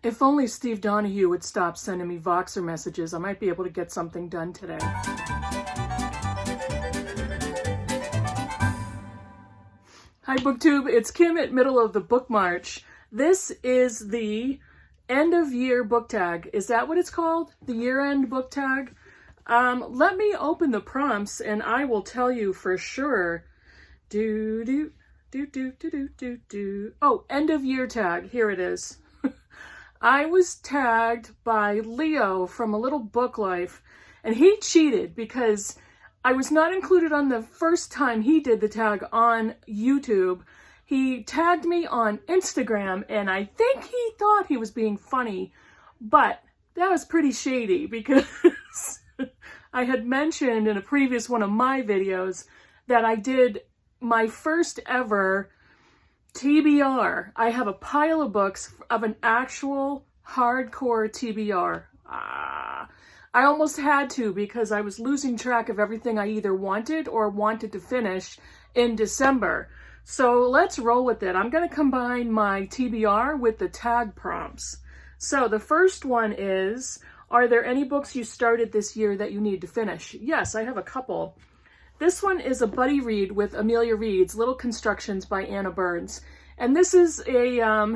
If only Steve Donahue would stop sending me Voxer messages, I might be able to get something done today. Hi Booktube, it's Kim at middle of the book march. This is the end of year book tag. Is that what it's called? The year-end book tag? Let me open the prompts and I will tell you for sure. Oh, end of year tag. Here it is. I was tagged by Leo from A Little Book Life, and he cheated because I was not included on the first time he did the tag on YouTube. He tagged me on Instagram, and I think he thought he was being funny, but that was pretty shady because I had mentioned in a previous one of my videos that I did my first ever TBR. I have a pile of books of an actual hardcore TBR. I almost had to because I was losing track of everything I either wanted or wanted to finish in December. So let's roll with it. I'm going to combine my TBR with the tag prompts. So the first one is, are there any books you started this year that you need to finish? Yes, I have a couple. This one is a buddy read with Amelia Reed's Little Constructions by Anna Burns. And this is a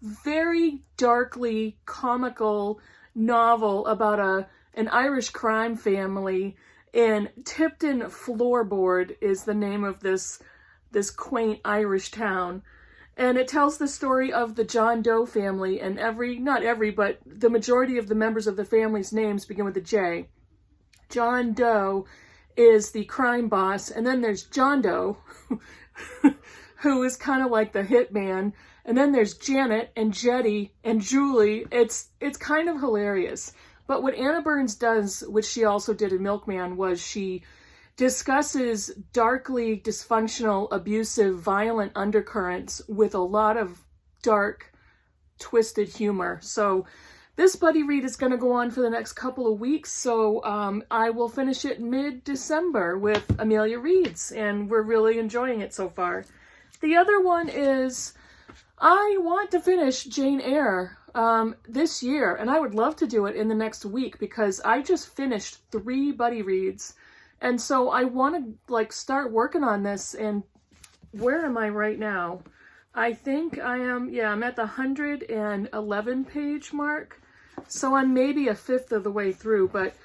very darkly comical novel about an Irish crime family in Tipton Floorboard is the name of this quaint Irish town. And it tells the story of the John Doe family, and but the majority of the members of the family's names begin with a J. John Doe is the crime boss, and then there's John Doe, who is kind of like the hitman, and then there's Janet and Jetty and Julie. It's kind of hilarious. But what Anna Burns does, which she also did in Milkman, was she discusses darkly dysfunctional, abusive, violent undercurrents with a lot of dark, twisted humor. So this buddy read is going to go on for the next couple of weeks, so I will finish it mid-December with Amelia Reed's, and we're really enjoying it so far. The other one is, I want to finish Jane Eyre this year, and I would love to do it in the next week because I just finished 3 buddy reads, and so I want to start working on this. And where am I right now? I think I am, I'm at the 111 page mark. So I'm maybe a fifth of the way through, but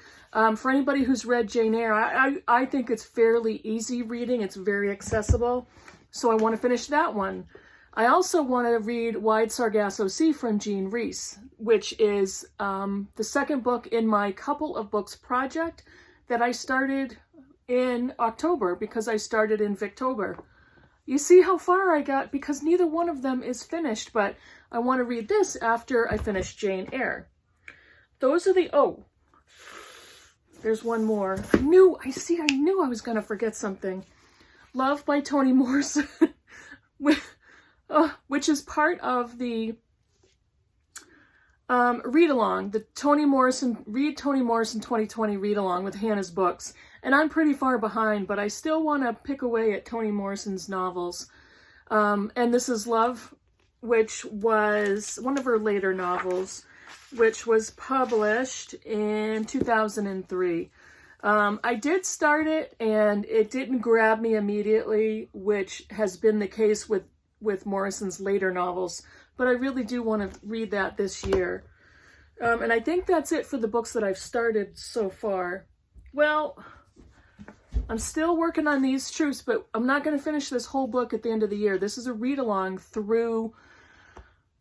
for anybody who's read Jane Eyre, I think it's fairly easy reading. It's very accessible. So I want to finish that one. I also want to read Wide Sargasso Sea from Jean Rhys, which is the second book in my couple of books project that I started in October because I started in Victober. You see how far I got because neither one of them is finished, but I want to read this after I finish Jane Eyre. Those are there's one more. I knew I was going to forget something. Love by Toni Morrison, which is part of the read-along, the Toni Morrison 2020 read-along with Hannah's books. And I'm pretty far behind, but I still want to pick away at Toni Morrison's novels. And this is Love, which was one of her later novels, which was published in 2003. I did start it, and it didn't grab me immediately, which has been the case with Morrison's later novels. But I really do want to read that this year. And I think that's it for the books that I've started so far. Well, I'm still working on These Truths, but I'm not going to finish this whole book at the end of the year. This is a read-along through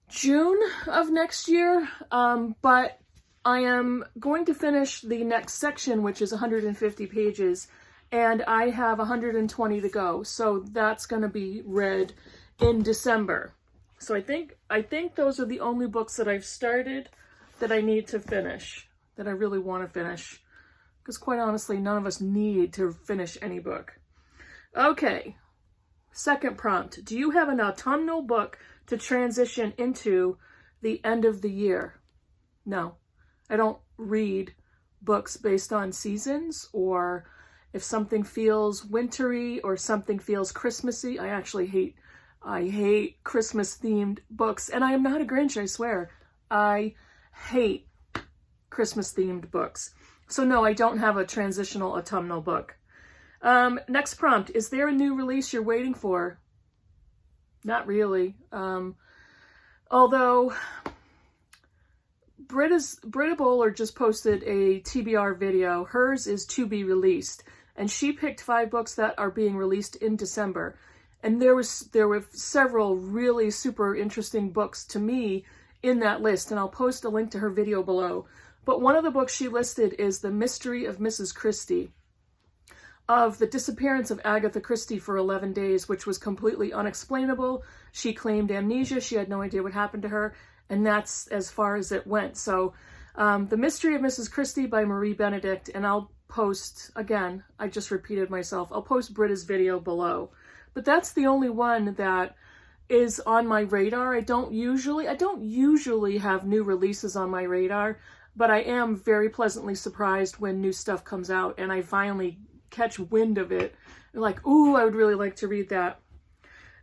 June of next year, but I am going to finish the next section, which is 150 pages, and I have 120 to go, so that's going to be read in December. So I think those are the only books that I've started that I need to finish, that I really want to finish. Because quite honestly, none of us need to finish any book. Okay, second prompt. Do you have an autumnal book to transition into the end of the year? No, I don't read books based on seasons, or if something feels wintry or something feels Christmassy. I hate Christmas themed books, and I am not a Grinch, I swear. I hate Christmas-themed books. So no, I don't have a transitional autumnal book. Next prompt, is there a new release you're waiting for? Not really. Although Britta Bowler just posted a TBR video. Hers is to be released, and she picked 5 books that are being released in December. And there were several really super interesting books to me in that list, and I'll post a link to her video below. But one of the books she listed is The Mystery of Mrs. Christie, of the disappearance of Agatha Christie for 11 days, which was completely unexplainable. She claimed amnesia. She had no idea what happened to her, and that's as far as it went. So The Mystery of Mrs. Christie by Marie Benedict, and I'll post, again, I just repeated myself, I'll post Britta's video below. But that's the only one that is on my radar. I don't usually have new releases on my radar, but I am very pleasantly surprised when new stuff comes out and I finally catch wind of it. Like, ooh, I would really like to read that.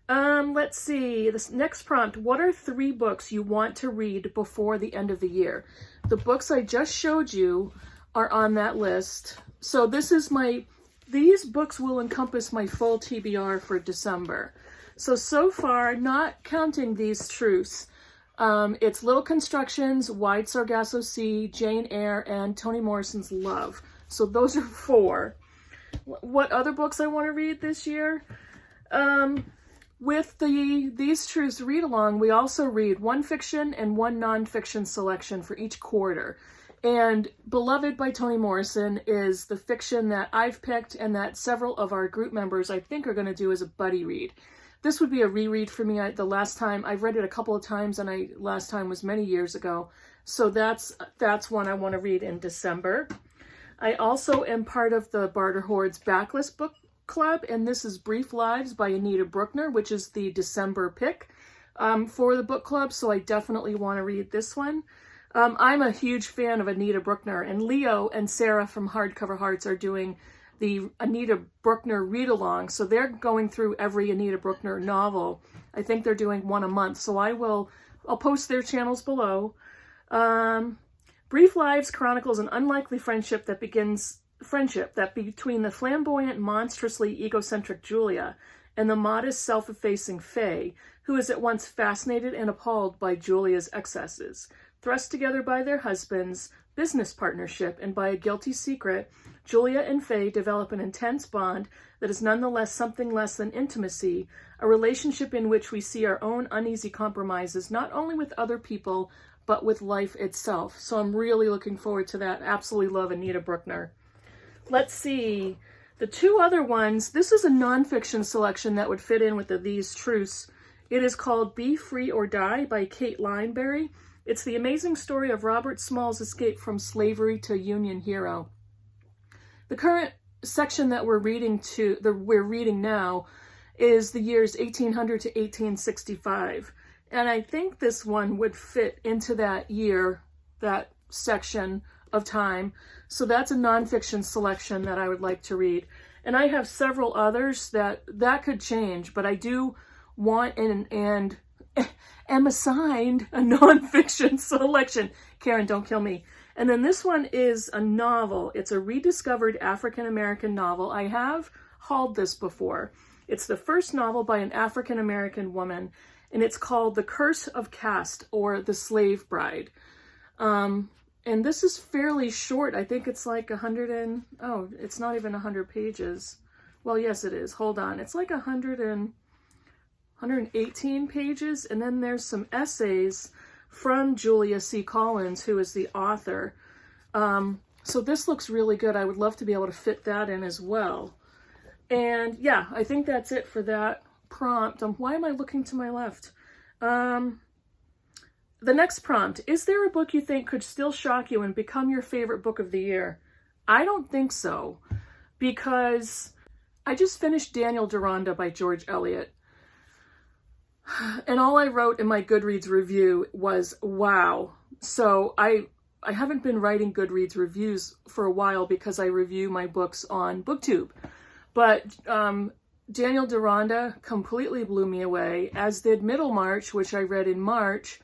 Let's see, this next prompt, what are 3 books you want to read before the end of the year? The books I just showed you are on that list. So these books will encompass my full TBR for December. So far, not counting these truths, it's Little Constructions, Wide Sargasso Sea, Jane Eyre, and Toni Morrison's Love. So those are 4. What other books I want to read this year? With These Truths read-along, we also read 1 fiction and 1 nonfiction selection for each quarter. And Beloved by Toni Morrison is the fiction that I've picked and that several of our group members, I think, are going to do as a buddy read. This would be a reread for me. The last time, I've read it a couple of times, and last time was many years ago. So that's one I want to read in December. I also am part of the Barter Horde's Backlist Book Club, and this is Brief Lives by Anita Brookner, which is the December pick for the book club, so I definitely want to read this one. I'm a huge fan of Anita Brookner, and Leo and Sarah from Hardcover Hearts are doing the Anita Brookner read-along, so they're going through every Anita Brookner novel. I think they're doing 1 a month, so I'll post their channels below. Brief Lives chronicles an unlikely friendship between the flamboyant, monstrously egocentric Julia and the modest, self-effacing Faye, who is at once fascinated and appalled by Julia's excesses. Thrust together by their husbands, business partnership, and by a guilty secret, Julia and Faye develop an intense bond that is nonetheless something less than intimacy, a relationship in which we see our own uneasy compromises, not only with other people, but with life itself. So I'm really looking forward to that. Absolutely love Anita Brookner. Let's see. The 2 other ones, this is a nonfiction selection that would fit in with These Truths. It is called Be Free or Die by Kate Lineberry. It's the amazing story of Robert Small's escape from slavery to Union hero. The current section that we're reading now is the years 1800 to 1865. And I think this one would fit into that year, that section of time. So that's a nonfiction selection that I would like to read. And I have several others that could change, but I do want and am assigned a nonfiction selection. Karen, don't kill me. And then this one is a novel. It's a rediscovered African-American novel. I have hauled this before. It's the first novel by an African-American woman, and it's called The Curse of Caste, or The Slave Bride. And this is fairly short. I think it's like it's not even 100 pages. Well, yes, it is. Hold on. It's like 118 pages, and then there's some essays from Julia C. Collins, who is the author. So this looks really good. I would love to be able to fit that in as well. And yeah, I think that's it for that prompt. Why am I looking to my left? The next prompt, is there a book you think could still shock you and become your favorite book of the year? I don't think so, because I just finished Daniel Deronda by George Eliot. And all I wrote in my Goodreads review was, wow. So I haven't been writing Goodreads reviews for a while because I review my books on Booktube. But Daniel Deronda completely blew me away, as did Middlemarch, which I read in March.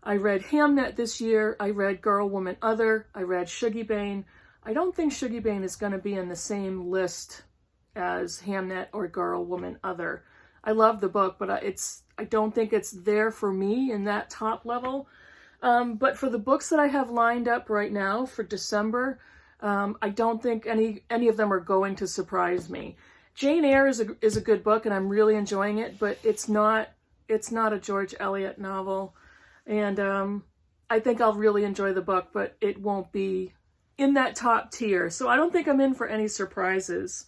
I read Hamnet this year. I read Girl, Woman, Other. I read Sugibane. I don't think Sugibane is going to be in the same list as Hamnet or Girl, Woman, Other. I love the book, but I don't think it's there for me in that top level. But for the books that I have lined up right now for December, I don't think any of them are going to surprise me. Jane Eyre is a good book, and I'm really enjoying it, but it's not a George Eliot novel. And I think I'll really enjoy the book, but it won't be in that top tier. So I don't think I'm in for any surprises.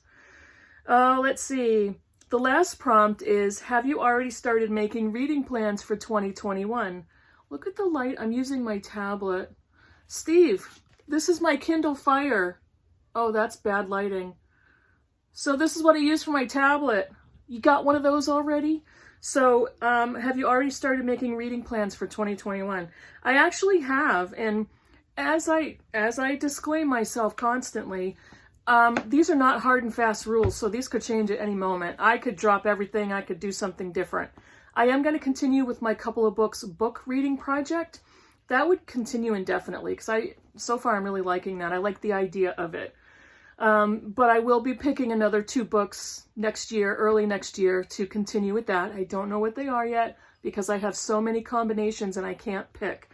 Let's see. The last prompt is, have you already started making reading plans for 2021? Look at the light. I'm using my tablet. Steve, this is my Kindle Fire. Oh, that's bad lighting. So this is what I use for my tablet. You got one of those already? So have you already started making reading plans for 2021? I actually have, and as I disclaim myself constantly, these are not hard and fast rules, so these could change at any moment. I could drop everything. I could do something different. I am going to continue with my couple of books book reading project. That would continue indefinitely, because so far I'm really liking that. I like the idea of it. But I will be picking another 2 books next year, early next year, to continue with that. I don't know what they are yet, because I have so many combinations and I can't pick.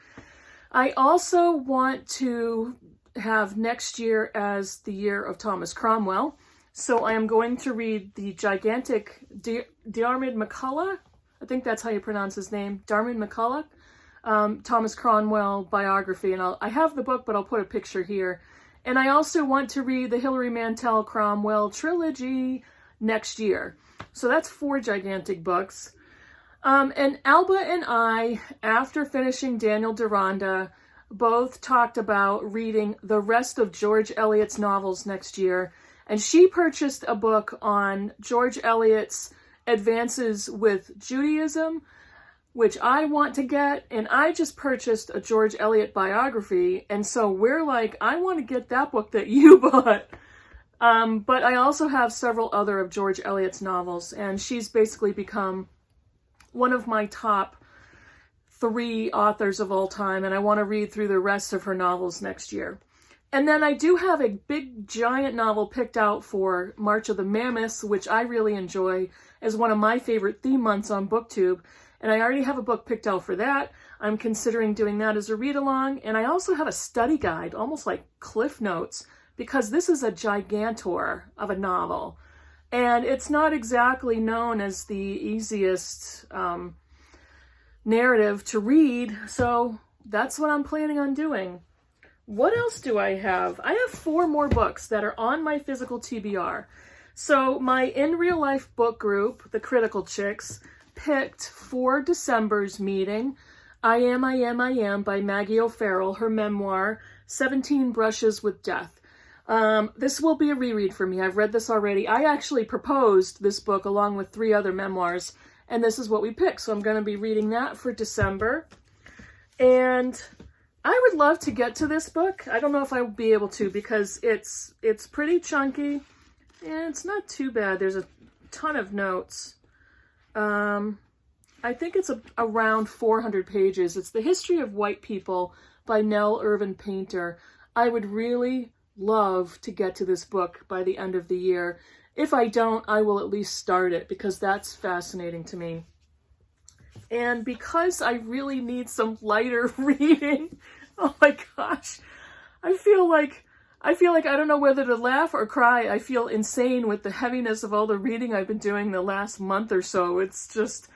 I also want to have next year as the year of Thomas Cromwell. So I am going to read the gigantic Diarmaid MacCulloch. I think that's how you pronounce his name. Diarmaid MacCulloch. Thomas Cromwell biography. And I have the book, but I'll put a picture here. And I also want to read the Hilary Mantel Cromwell Trilogy next year. So that's 4 gigantic books. And Alba and I, after finishing Daniel Deronda, both talked about reading the rest of George Eliot's novels next year. And she purchased a book on George Eliot's advances with Judaism, which I want to get, and I just purchased a George Eliot biography, and so we're like, I want to get that book that you bought. But I also have several other of George Eliot's novels, and she's basically become one of my top 3 authors of all time, and I want to read through the rest of her novels next year. And then I do have a big, giant novel picked out for March of the Mammoths, which I really enjoy as one of my favorite theme months on Booktube. And I already have a book picked out for that. I'm considering doing that as a read-along. And I also have a study guide, almost like Cliff Notes, because this is a gigantor of a novel. And it's not exactly known as the easiest narrative to read. So that's what I'm planning on doing. What else do I have? I have 4 more books that are on my physical TBR. So my In Real Life book group, the Critical Chicks, picked for December's meeting I Am by Maggie O'Farrell, her memoir, 17 Brushes with Death. This will be a reread for me. I've read this already. I actually proposed this book along with 3 other memoirs, and this is what we picked. So I'm going to be reading that for December. And I would love to get to this book. I don't know if I will be able to, because it's pretty chunky and it's not too bad. There's a ton of notes. I think it's around 400 pages. It's The History of White People by Nell Irvin Painter. I would really love to get to this book by the end of the year. If I don't, I will at least start it, because that's fascinating to me. And because I really need some lighter reading, oh my gosh, I feel like I don't know whether to laugh or cry. I feel insane with the heaviness of all the reading I've been doing the last month or so. It's just,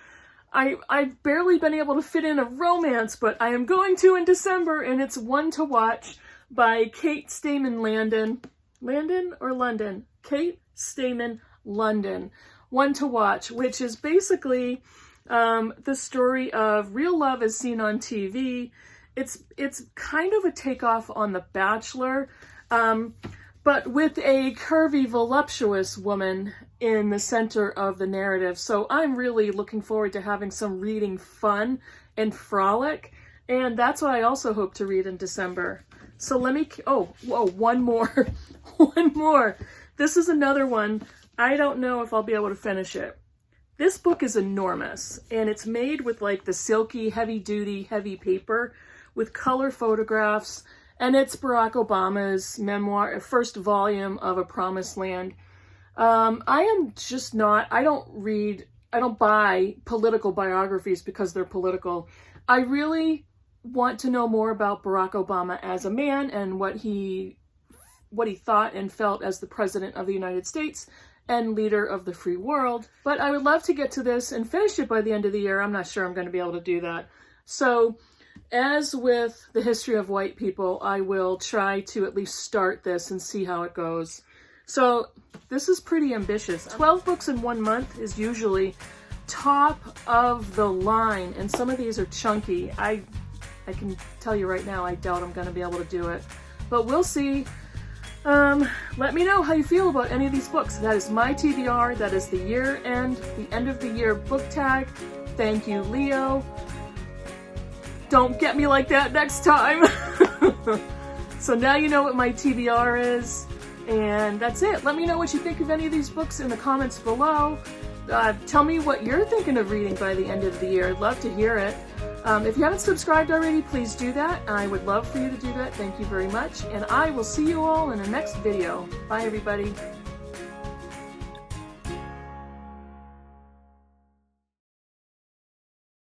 I've barely been able to fit in a romance, but I am going to in December, and it's One to Watch by Kate Stayman Landon. Landon or London? Kate Stayman London. One to Watch, which is basically the story of real love as seen on TV. It's kind of a takeoff on The Bachelor, but with a curvy, voluptuous woman in the center of the narrative. So I'm really looking forward to having some reading fun and frolic, and that's what I also hope to read in December. So let me, one more, one more. This is another one. I don't know if I'll be able to finish it. This book is enormous, and it's made with like the silky, heavy-duty, heavy paper with color photographs, and it's Barack Obama's memoir, first volume of A Promised Land. I am just not, I don't buy political biographies because they're political. I really want to know more about Barack Obama as a man and what he thought and felt as the President of the United States and leader of the free world. But I would love to get to this and finish it by the end of the year. I'm not sure I'm going to be able to do that. So as with the history of white people, I will try to at least start this and see how it goes. So this is pretty ambitious. 12 books in 1 month is usually top of the line, and some of these are chunky. I can tell you right now, I doubt I'm going to be able to do it, but we'll see. Let me know how you feel about any of these books. That is my TBR. That is the year end, the end of the year book tag. Thank you, Leo. Don't get me like that next time. So now you know what my TBR is, and that's it. Let me know what you think of any of these books in the comments below. Tell me what you're thinking of reading by the end of the year. I'd love to hear it. If you haven't subscribed already, please do that. I would love for you to do that. Thank you very much. And I will see you all in the next video. Bye, everybody.